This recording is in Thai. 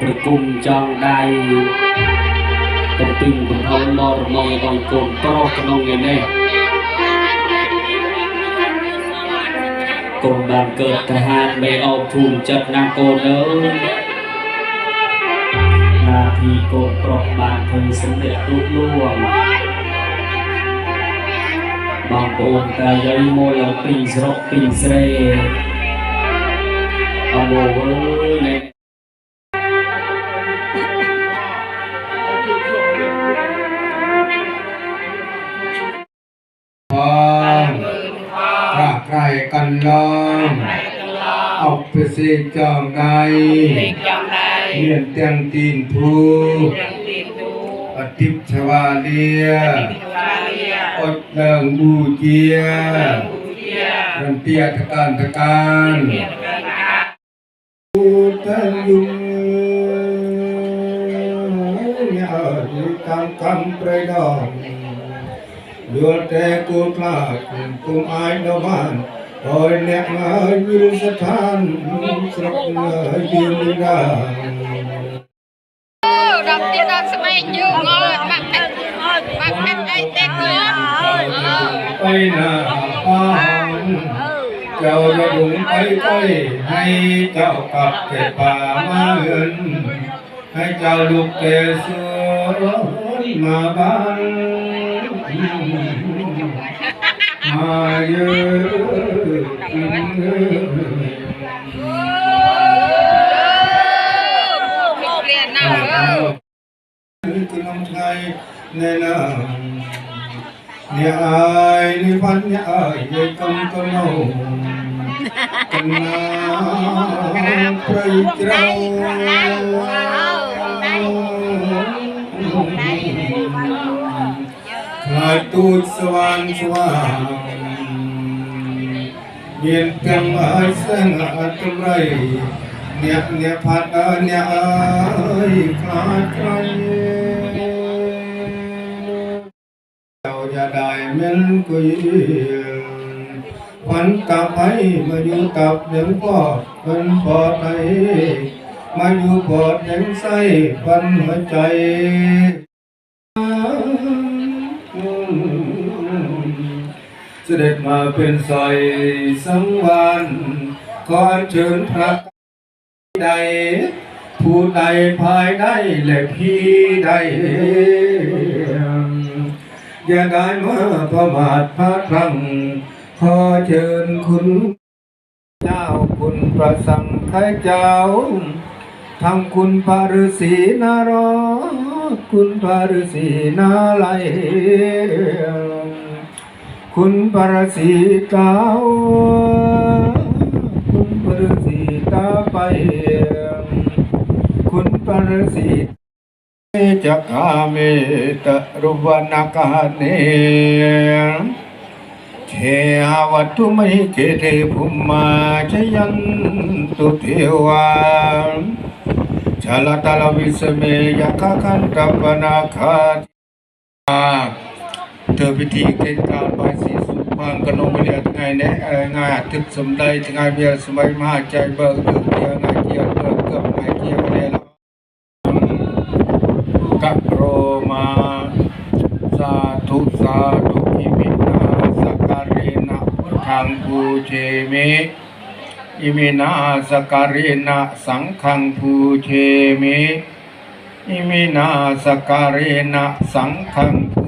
ประกุมจองได้เป็นตึงเป็นทองมอรมอยอยโกนโตรกนองเงินเน่โกนบานเกิดทหารไม่เอาภูมิจัดนางโกนเด้อนาทีโกนปลอกบานเพิ่งสำเร็จลุล่วงบางโกนแต่ยัยโมยปีสรกปีเสรเอาโมเวเน่ใครกันลองออกไปเสกจองใดเรียนเตียงตีนทูอติปชวาเลียอดเลิงบูเจียรันเตียตะการปูตันยุงเนี่ยตามคำประดองเลือดแต่กูกล้ากุมอายดาวานโอยเน็กมายืนสถานสรกเงยยืนได้ดอกเตี้ยดอกสมัยยืงงอบักเพชรไอเต็กเนาะไปหน้าบ้านเจ้าจะดุงไปใกล้ให้เจ้ากลับแต่ป่ามาเงินให้เจ้าลูกแต่สวนมาบ้านมาเยอะเปลี่ยนหน้าคือน้องไทยในน้ำเนี่ยอายนี่พันเนี่ยอายยัยกำกันเอากันนาใครเราขาดตูดสว่างเย็นเพียงอาเสงอาตไรเนี่ยพัดเนี่ยอายขาดใครเจ้าจะได้เหมือนกุยวันกลับไปมาอยู่กับเด็กพ่อเป็นปอดไตมาอยู่ปอดเด็กไส้พันหัวใจเสด็จมาเป็นสอยสังวานขอเชิญพระใดผู้ใดภายได้และพี่ใดอย่าได้มาประมาทพระครั้งขอเชิญคุณเจ้าคุณพระสังฆเจ้าทั้งคุณพระฤาษีนารคุณพระฤาษีนาไลคุณพระฤาษีเจ้าคุณพระฤาษีตาไป ปรสิจักขาเมตรุวนากาเนเทวัตุมหิเกเทภุมมาชยันตุเทวาชาลตาลวิสเมยะคะคันตปนาคาเธอพิธีเกณฑ์การบายสีสุภางกนงเรียไงแนะงานทึกสมได้ไงเบียสมัยมหาใจเบิกดึกเดียไงเกียร์เบิกเกือบไงเกียร์ไม่ได้ละกัปโรมาสาธุสาธุอิมินาสการเรนะพุทธังปูเชมิอิมินาสการเรนะสังฆังปูเชมิอิมินาสการเรนะสังฆังปู